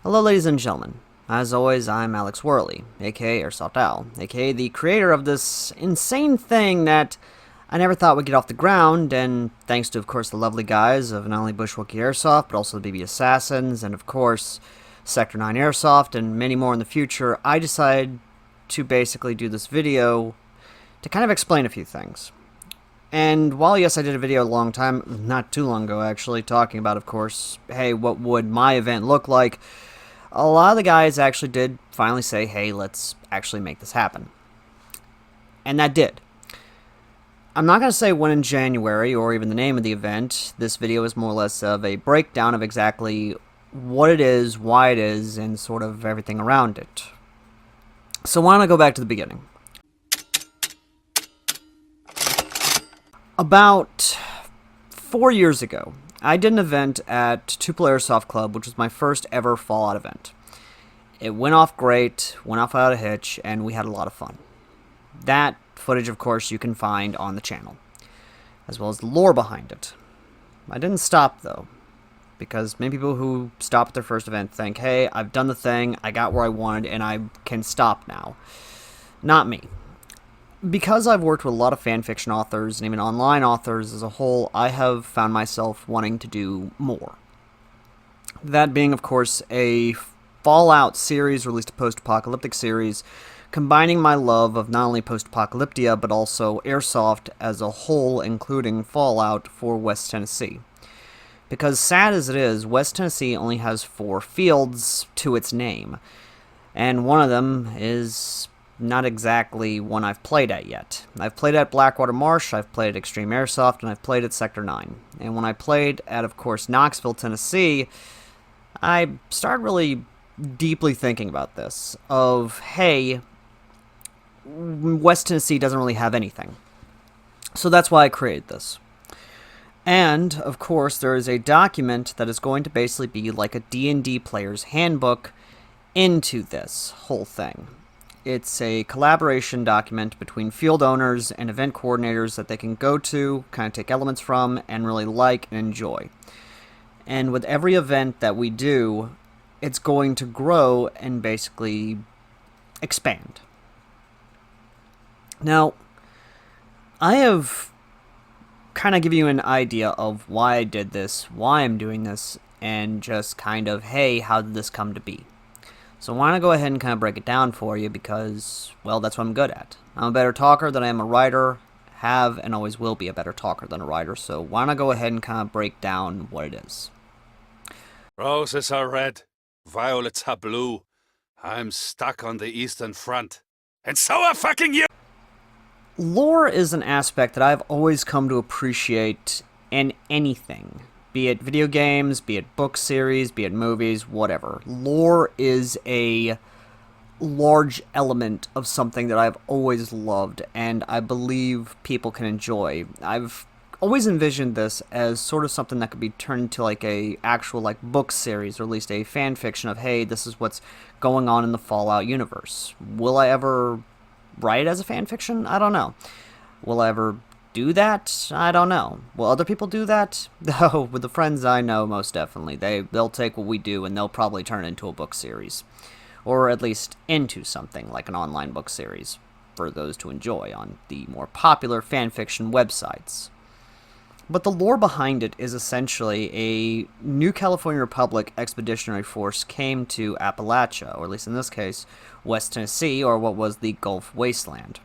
Hello ladies and gentlemen, as always I'm Alex Worley, aka Airsoft Al, aka the creator of this insane thing that I never thought would get off the ground, and thanks to of course the lovely guys of not only Bushwookie Airsoft, but also the BB Assassins, and of course Sector 9 Airsoft, and many more in the future, I decided to basically do this video to kind of explain a few things. And while, yes, I did a video a long time, not too long ago actually, talking about, of course, hey, what would my event look like, a lot of the guys actually did finally say, hey, let's actually make this happen. And that did. I'm not going to say when in January, or even the name of the event. This video is more or less of a breakdown of exactly what it is, why it is, and sort of everything around it. So why don't I go back to the beginning? About 4 years ago, I did an event at Two Player Airsoft Club, which was my first ever Fallout event. It went off great, went off without a hitch, and we had a lot of fun. That footage, of course, you can find on the channel, as well as the lore behind it. I didn't stop, though, because many people who stop at their first event think, hey, I've done the thing, I got where I wanted, and I can stop now. Not me. Because I've worked with a lot of fanfiction authors, and even online authors as a whole, I have found myself wanting to do more. That being, of course, a Fallout series, or at least a post-apocalyptic series, combining my love of not only post-apocalyptia, but also Airsoft as a whole, including Fallout for West Tennessee. Because sad as it is, West Tennessee only has 4 fields to its name, and one of them is not exactly one I've played at yet. I've played at Blackwater Marsh, I've played at Extreme Airsoft, and I've played at Sector 9. And when I played at, of course, Knoxville, Tennessee, I started really deeply thinking about this, of, hey, West Tennessee doesn't really have anything. So that's why I created this. And, of course, there is a document that is going to basically be like a D&D player's handbook into this whole thing. It's a collaboration document between field owners and event coordinators that they can go to, kind of take elements from, and really like and enjoy. And with every event that we do, it's going to grow and basically expand. Now, I have kind of given you an idea of why I did this, why I'm doing this, and just kind of, hey, how did this come to be? So I want to go ahead and kind of break it down for you because, well, that's what I'm good at. I'm a better talker than I am a writer, have and always will be a better talker than a writer, so why don't I go ahead and kind of break down what it is. Roses are red, violets are blue. I'm stuck on the Eastern Front. And so are fucking you! Lore is an aspect that I've always come to appreciate in anything. Be it video games, be it book series, be it movies, whatever. Lore is a large element of something that I've always loved, and I believe people can enjoy. I've always envisioned this as sort of something that could be turned into like a actual like book series, or at least a fan fiction of, hey, this is what's going on in the Fallout universe. Will I ever write it as a fan fiction? I don't know. Will I ever do that? I don't know. Will other people do that? Oh, with the friends I know, most definitely. They'll take what we do and they'll probably turn it into a book series. Or at least into something like an online book series for those to enjoy on the more popular fanfiction websites. But the lore behind it is essentially a New California Republic expeditionary force came to Appalachia, or at least in this case, West Tennessee, or what was the Gulf Wasteland.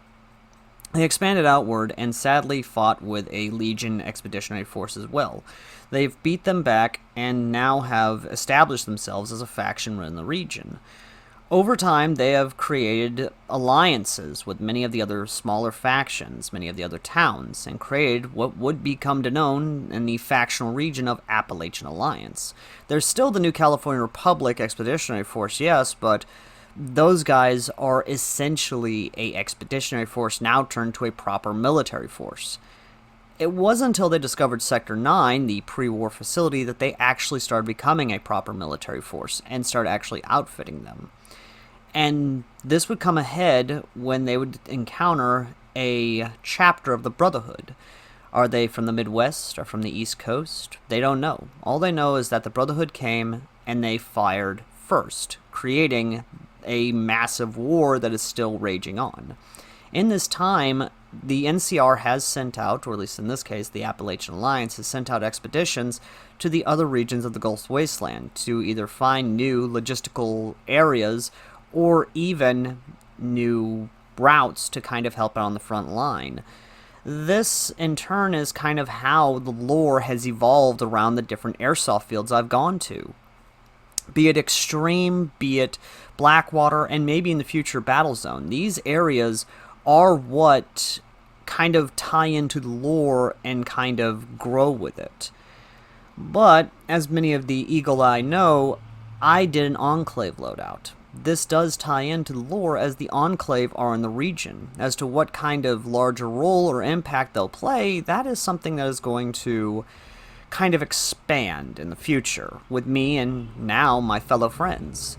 They expanded outward and sadly fought with a Legion expeditionary force as well. They've beat them back and now have established themselves as a faction within the region. Over time, they have created alliances with many of the other smaller factions, many of the other towns, and created what would become known in the factional region of Appalachian Alliance. There's still the New California Republic Expeditionary Force, yes, but those guys are essentially a expeditionary force now turned to a proper military force. It wasn't until they discovered Sector 9, the pre-war facility, that they actually started becoming a proper military force and started actually outfitting them. And this would come ahead when they would encounter a chapter of the Brotherhood. Are they from the Midwest or from the East Coast? They don't know. All they know is that the Brotherhood came and they fired first, creating a massive war that is still raging on. In this time, the NCR has sent out, or at least in this case, the Appalachian Alliance has sent out expeditions to the other regions of the Gulf Wasteland to either find new logistical areas or even new routes to kind of help out on the front line. This, in turn, is kind of how the lore has evolved around the different airsoft fields I've gone to. Be it Extreme, be it Blackwater, and maybe in the future Battlezone. These areas are what kind of tie into the lore and kind of grow with it. But, as many of the Eagle Eye know, I did an Enclave loadout. This does tie into the lore as the Enclave are in the region. As to what kind of larger role or impact they'll play, that is something that is going to kind of expand in the future with me and now my fellow friends.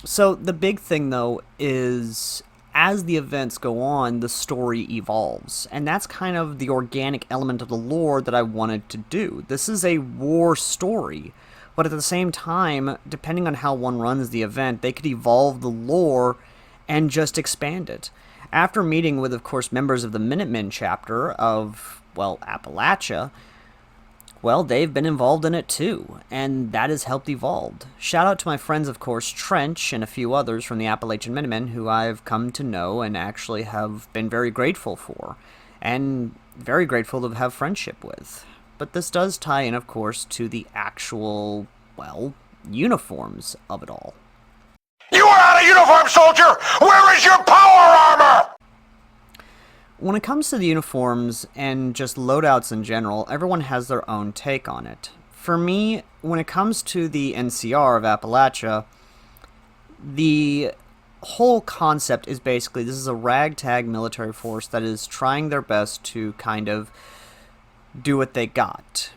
So the big thing though is as the events go on, the story evolves, and that's kind of the organic element of the lore that I wanted to do. This is a war story, but at the same time, depending on how one runs the event, they could evolve the lore and just expand it. After meeting with, of course, members of the Minutemen chapter of, well, Appalachia, well, they've been involved in it too, and that has helped evolve. Shout out to my friends, of course, Trench and a few others from the Appalachian Minutemen who I've come to know and actually have been very grateful for, and very grateful to have friendship with. But this does tie in, of course, to the actual, well, uniforms of it all. You are out of uniform, soldier! Where is your power armor? When it comes to the uniforms and just loadouts in general, everyone has their own take on it. For me, when it comes to the NCR of Appalachia, the whole concept is basically this is a ragtag military force that is trying their best to kind of do what they got.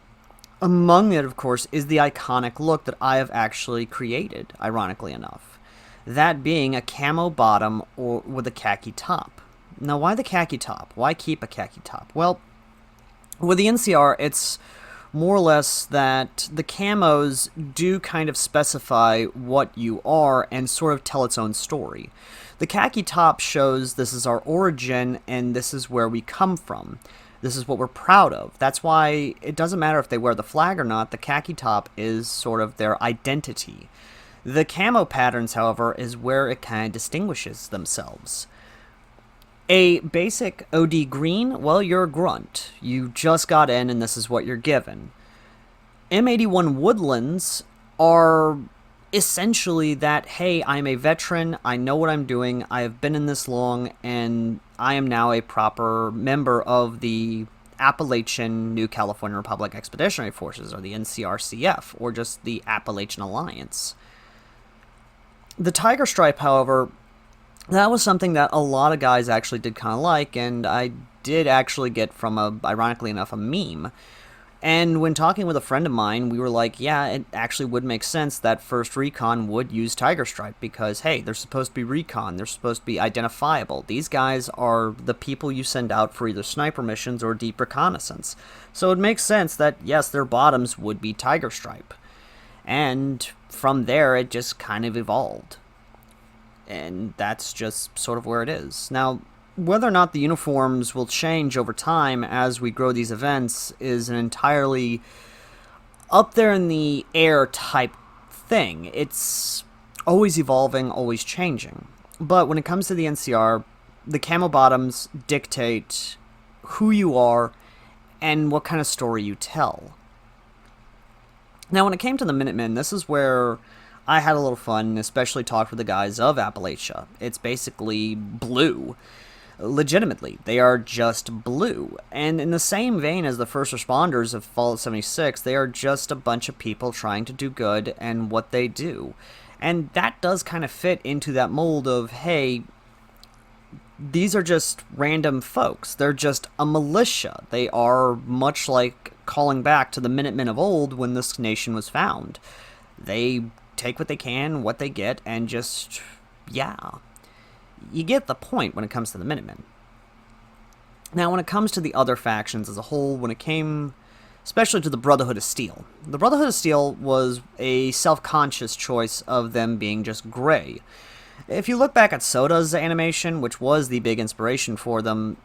Among it, of course, is the iconic look that I have actually created, ironically enough. That being a camo bottom or with a khaki top. Now, why the khaki top? Why keep a khaki top? Well, with the NCR, it's more or less that the camos do kind of specify what you are and sort of tell its own story. The khaki top shows this is our origin and this is where we come from. This is what we're proud of. That's why it doesn't matter if they wear the flag or not, the khaki top is sort of their identity. The camo patterns, however, is where it kind of distinguishes themselves. A basic OD green, well, you're a grunt. You just got in and this is what you're given. M81 Woodlands are essentially that, hey, I'm a veteran, I know what I'm doing, I have been in this long, and I am now a proper member of the Appalachian New California Republic Expeditionary Forces, or the NCRCF, or just the Appalachian Alliance. The Tiger Stripe, however, that was something that a lot of guys actually did kind of like, and I did actually get from, ironically enough, a meme. And when talking with a friend of mine, we were like, yeah, it actually would make sense that First Recon would use Tiger Stripe because, hey, they're supposed to be recon, they're supposed to be identifiable. These guys are the people you send out for either sniper missions or deep reconnaissance. So it makes sense that, yes, their bottoms would be Tiger Stripe. And from there, it just kind of evolved. And that's just sort of where it is. Now, whether or not the uniforms will change over time as we grow these events is an entirely up there in the air type thing. It's always evolving, always changing. But when it comes to the NCR, the camo bottoms dictate who you are and what kind of story you tell. Now, when it came to the Minutemen, this is where I had a little fun, and especially talked with the guys of Appalachia. It's basically blue. Legitimately, they are just blue. And in the same vein as the first responders of Fallout 76, they are just a bunch of people trying to do good and what they do. And that does kind of fit into that mold of, hey, these are just random folks. They're just a militia. They are much like calling back to the Minutemen of old when this nation was found. They take what they can, what they get, and just, yeah. You get the point when it comes to the Minutemen. Now, when it comes to the other factions as a whole, when it came especially to the Brotherhood of Steel. The Brotherhood of Steel was a self-conscious choice of them being just gray. If you look back at Soda's animation, which was the big inspiration for them,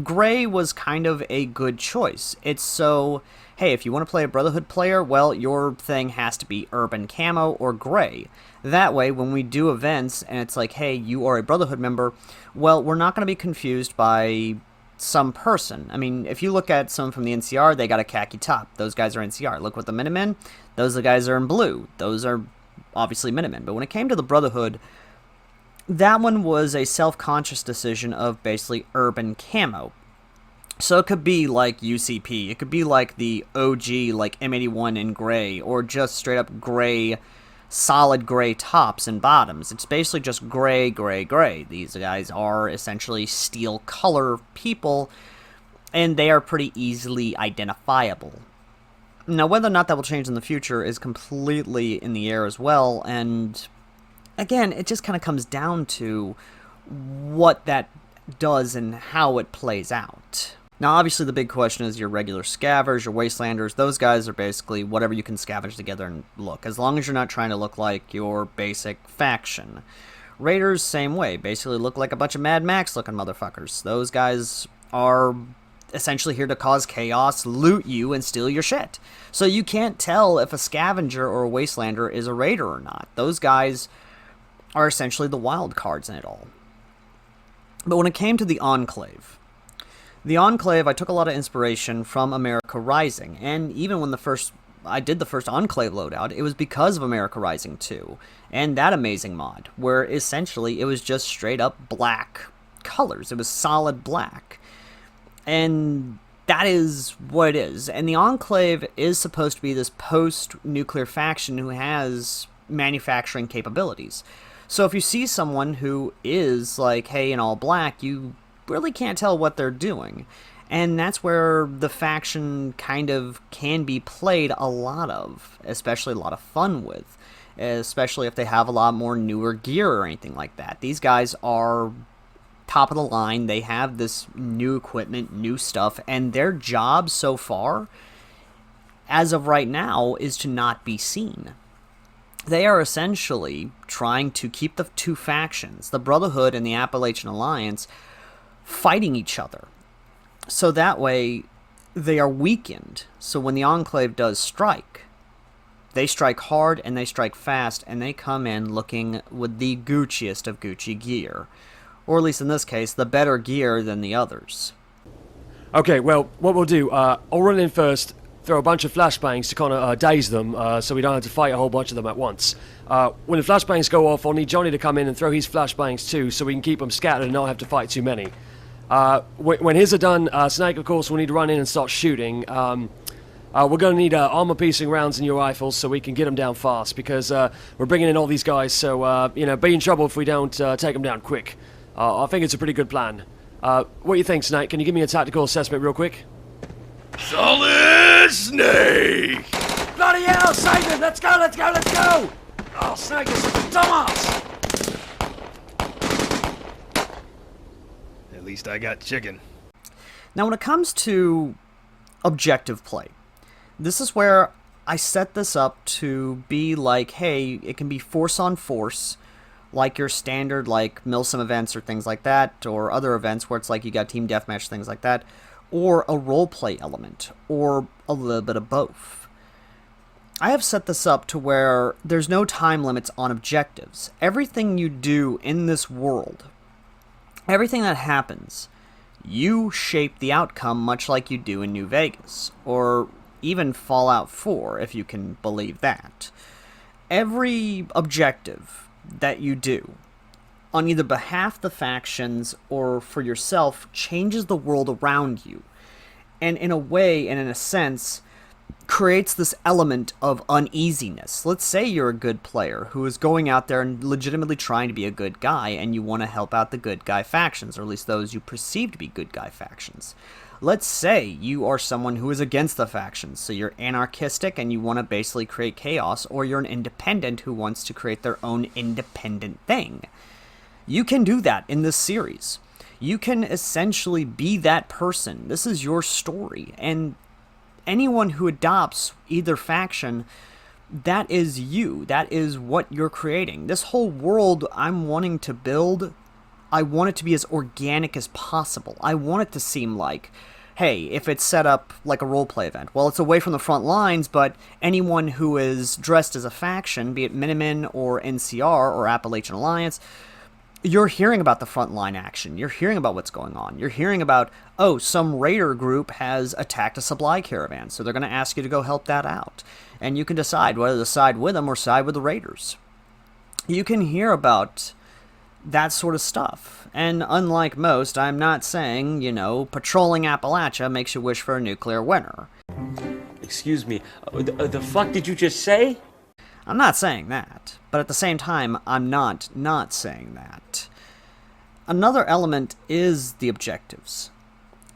gray was kind of a good choice. It's so, hey, if you want to play a Brotherhood player, well, your thing has to be urban camo or gray. That way, when we do events and it's like, hey, you are a Brotherhood member, well, we're not going to be confused by some person. I mean, if you look at some from the NCR, they got a khaki top. Those guys are NCR. Look what the Minutemen, those guys are in blue. Those are obviously Minutemen. But when it came to the Brotherhood, that one was a self-conscious decision of basically urban camo. So it could be like UCP, it could be like the OG, like M81 in gray, or just straight up gray, solid gray tops and bottoms. It's basically just gray, gray, gray. These guys are essentially steel color people, and they are pretty easily identifiable. Now, whether or not that will change in the future is completely in the air as well, and again, it just kind of comes down to what that does and how it plays out. Now, obviously, the big question is your regular scavengers, your wastelanders. Those guys are basically whatever you can scavenge together and look, as long as you're not trying to look like your basic faction. Raiders, same way. Basically look like a bunch of Mad Max-looking motherfuckers. Those guys are essentially here to cause chaos, loot you, and steal your shit. So you can't tell if a scavenger or a wastelander is a raider or not. Those guys are essentially the wild cards in it all. But when it came to the Enclave, I took a lot of inspiration from America Rising, and even when I did the first Enclave loadout, it was because of America Rising 2, and that amazing mod, where essentially it was just straight up black colors. It was solid black. And that is what it is. And the Enclave is supposed to be this post-nuclear faction who has manufacturing capabilities. So if you see someone who is like, hey, in all black, you really can't tell what they're doing. And that's where the faction kind of can be played a lot of, especially a lot of fun with, especially if they have a lot more newer gear or anything like that. These guys are top of the line. They have this new equipment, new stuff, and their job so far, as of right now, is to not be seen. They are essentially trying to keep the two factions, the Brotherhood and the Appalachian Alliance, fighting each other. So that way, they are weakened. So when the Enclave does strike, they strike hard and they strike fast, and they come in looking with the Gucciest of Gucci gear. Or at least in this case, the better gear than the others. Okay, well, what we'll do, I'll run in first, throw a bunch of flashbangs to kind of daze them, so we don't have to fight a whole bunch of them at once. When the flashbangs go off, I'll need Johnny to come in and throw his flashbangs too, so we can keep them scattered and not have to fight too many. When his are done, Snake, of course, will need to run in and start shooting. We're going to need armor-piercing rounds in your rifles so we can get them down fast, because we're bringing in all these guys, so, be in trouble if we don't take them down quick. I think it's a pretty good plan. What do you think, Snake? Can you give me a tactical assessment real quick? Solid Snake! Bloody hell, save him! Let's go, let's go, let's go! Oh, Snake is such a dumbass! At least I got chicken. Now, when it comes to objective play, this is where I set this up to be like, hey, it can be force on force, like your standard, like Milsim events or things like that, or other events where it's like you got team deathmatch, things like that, or a roleplay element, or a little bit of both. I have set this up to where there's no time limits on objectives. Everything you do in this world, everything that happens, you shape the outcome much like you do in New Vegas, or even Fallout 4, if you can believe that. Every objective that you do, on either behalf of the factions or for yourself, changes the world around you. And in a way, and in a sense, creates this element of uneasiness. Let's say you're a good player who is going out there and legitimately trying to be a good guy, and you want to help out the good guy factions, or at least those you perceive to be good guy factions. Let's say you are someone who is against the factions, so you're anarchistic and you want to basically create chaos, or you're an independent who wants to create their own independent thing. You can do that in this series. You can essentially be that person. This is your story, and anyone who adopts either faction, that is you. That is what you're creating. This whole world I'm wanting to build, I want it to be as organic as possible. I want it to seem like, hey, if it's set up like a roleplay event, well, it's away from the front lines, but anyone who is dressed as a faction, be it Minutemen or NCR or Appalachian Alliance, you're hearing about the frontline action. You're hearing about what's going on. You're hearing about, oh, some raider group has attacked a supply caravan, so they're going to ask you to go help that out. And you can decide whether to side with them or side with the raiders. You can hear about that sort of stuff. And unlike most, I'm not saying, patrolling Appalachia makes you wish for a nuclear winter. Excuse me, the fuck did you just say? I'm not saying that, but at the same time, I'm not saying that. Another element is the objectives,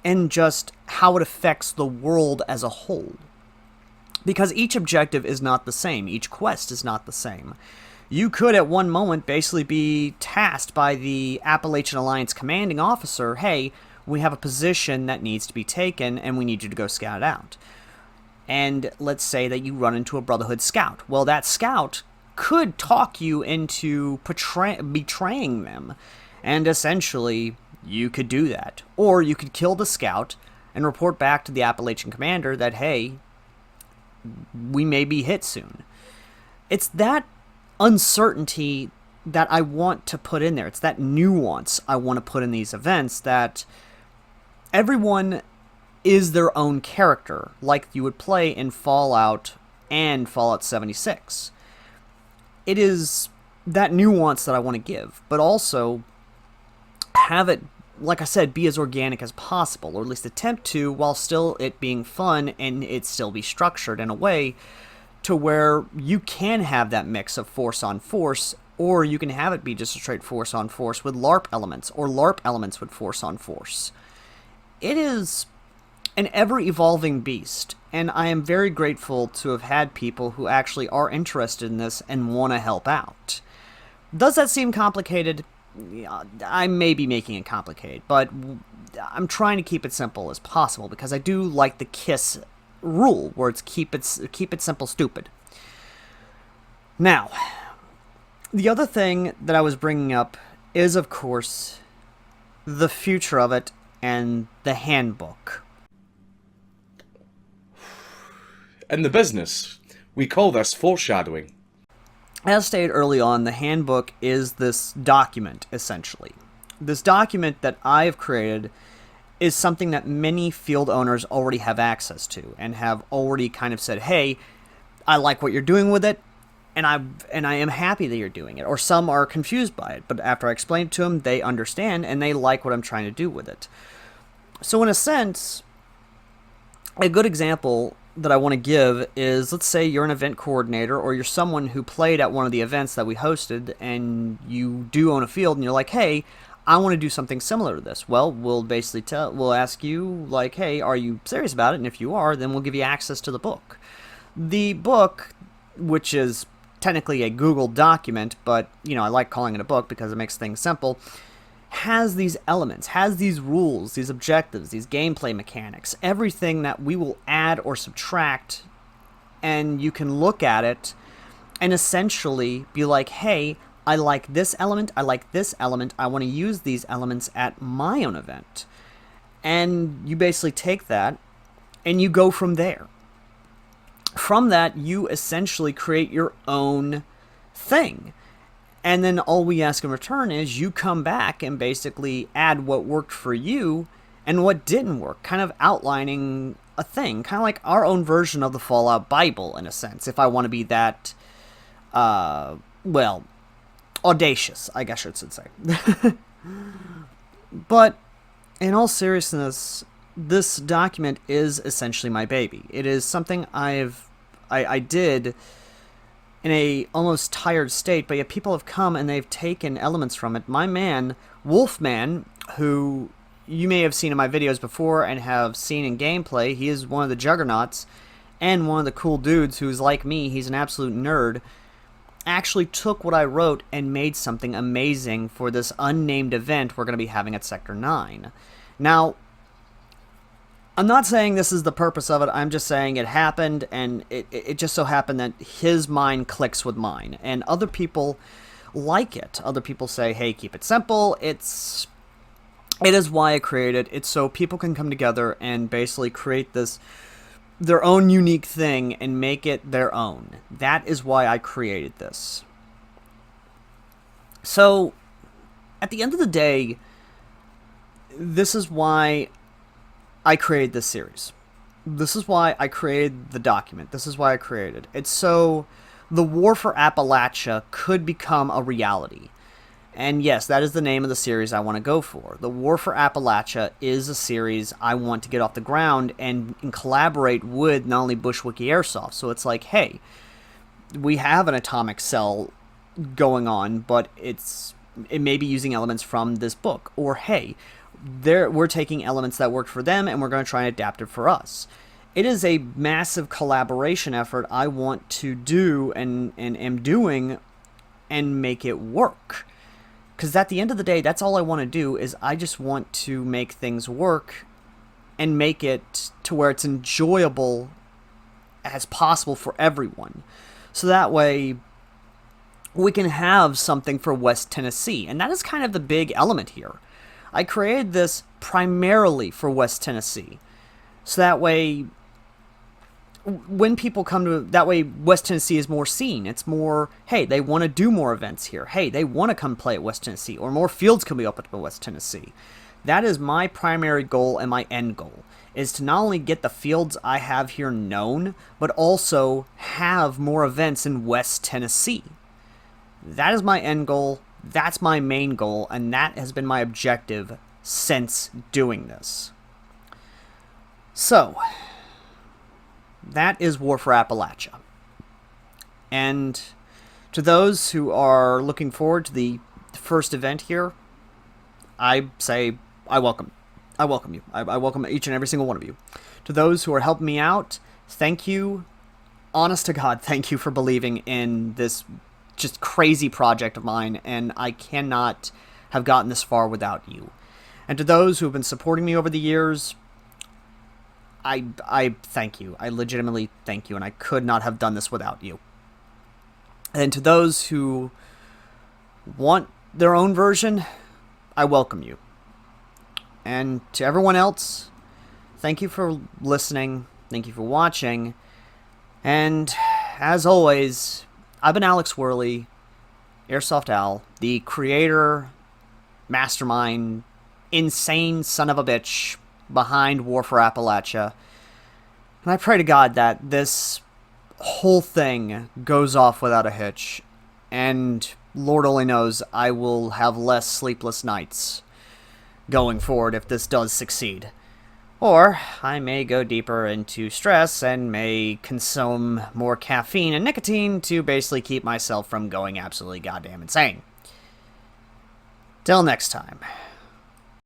and just how it affects the world as a whole. Because each objective is not the same, each quest is not the same. You could at one moment basically be tasked by the Appalachian Alliance commanding officer, hey, we have a position that needs to be taken, and we need you to go scout it out. And let's say that you run into a Brotherhood scout. Well, that scout could talk you into betraying them. And essentially, you could do that. Or you could kill the scout and report back to the Appalachian commander that, hey, we may be hit soon. It's that uncertainty that I want to put in there. It's that nuance I want to put in these events, that everyone is their own character, like you would play in Fallout and Fallout 76. It is that nuance that I want to give, but also have it, like I said, be as organic as possible, or at least attempt to, while still it being fun and it still be structured in a way to where you can have that mix of force on force, or you can have it be just a straight force on force with LARP elements, or LARP elements with force on force. It is an ever-evolving beast, and I am very grateful to have had people who actually are interested in this and want to help out. Does that seem complicated? I may be making it complicated, but I'm trying to keep it simple as possible, because I do like the KISS rule, where it's keep it simple, stupid. Now, the other thing that I was bringing up is, of course, the future of it and the handbook. In the business, we call this foreshadowing. As stated early on, the handbook is this document, essentially. This document that I have created is something that many field owners already have access to, and have already kind of said, hey, I like what you're doing with it, and I am happy that you're doing it. Or some are confused by it, but after I explain it to them, they understand, and they like what I'm trying to do with it. So in a sense, a good example that I want to give is, let's say you're an event coordinator, or you're someone who played at one of the events that we hosted, and you do own a field, and you're like, hey, I want to do something similar to this. Well, we'll basically we'll ask you, like, hey, are you serious about it? And if you are, then we'll give you access to the book. The book, which is technically a Google document, but, I like calling it a book because it makes things simple, has these elements, has these rules, these objectives, these gameplay mechanics, everything that we will add or subtract, and you can look at it and essentially be like, hey, I like this element, I like this element, I want to use these elements at my own event. And you basically take that and you go from there. From that, you essentially create your own thing. And then all we ask in return is you come back and basically add what worked for you and what didn't work, kind of outlining a thing, kind of like our own version of the Fallout Bible, in a sense, if I want to be that, audacious, I guess I should say. But in all seriousness, this document is essentially my baby. It is something I did in a almost tired state, but yet people have come and they've taken elements from it. My man, Wolfman, who you may have seen in my videos before and have seen in gameplay, he is one of the juggernauts and one of the cool dudes who's like me, he's an absolute nerd, actually took what I wrote and made something amazing for this unnamed event we're going to be having at Sector 9. Now, I'm not saying this is the purpose of it. I'm just saying it happened, and it just so happened that his mind clicks with mine. And other people like it. Other people say, hey, keep it simple. It is why I created it. It's so people can come together and basically create their own unique thing and make it their own. That is why I created this. So, at the end of the day, this is why I created this series. This is why I created the document. This is why I created it. It's so the war for Appalachia could become a reality. And yes, that is the name of the series I want to go for. The War for Appalachia is a series I want to get off the ground and collaborate with not only Bushwicky Airsoft. So it's like, hey, we have an atomic cell going on, but it may be using elements from this book. Or, hey, we're taking elements that worked for them and we're going to try and adapt it for us. It is a massive collaboration effort I want to do and am doing and make it work. Because at the end of the day, that's all I want to do is I just want to make things work and make it to where it's enjoyable as possible for everyone. So that way we can have something for West Tennessee. And that is kind of the big element here. I created this primarily for West Tennessee. So that way, when people come to, that way West Tennessee is more seen. It's more, hey, they want to do more events here. Hey, they want to come play at West Tennessee. Or more fields can be opened up in West Tennessee. That is my primary goal and my end goal. Is to not only get the fields I have here known, but also have more events in West Tennessee. That is my end goal, that's my main goal, and that has been my objective since doing this. So, that is War for Appalachia. And to those who are looking forward to the first event here, I say I welcome you. I welcome each and every single one of you. To those who are helping me out, thank you. Honest to God, thank you for believing in this just crazy project of mine, and I cannot have gotten this far without you. And to those who have been supporting me over the years, I thank you. I legitimately thank you, and I could not have done this without you. And to those who want their own version, I welcome you. And to everyone else, thank you for listening, thank you for watching, and as always, I've been Alex Worley, Airsoft Al, the creator, mastermind, insane son of a bitch behind War for Appalachia. And I pray to God that this whole thing goes off without a hitch. And Lord only knows I will have less sleepless nights going forward if this does succeed. Or I may go deeper into stress and may consume more caffeine and nicotine to basically keep myself from going absolutely goddamn insane. Till next time.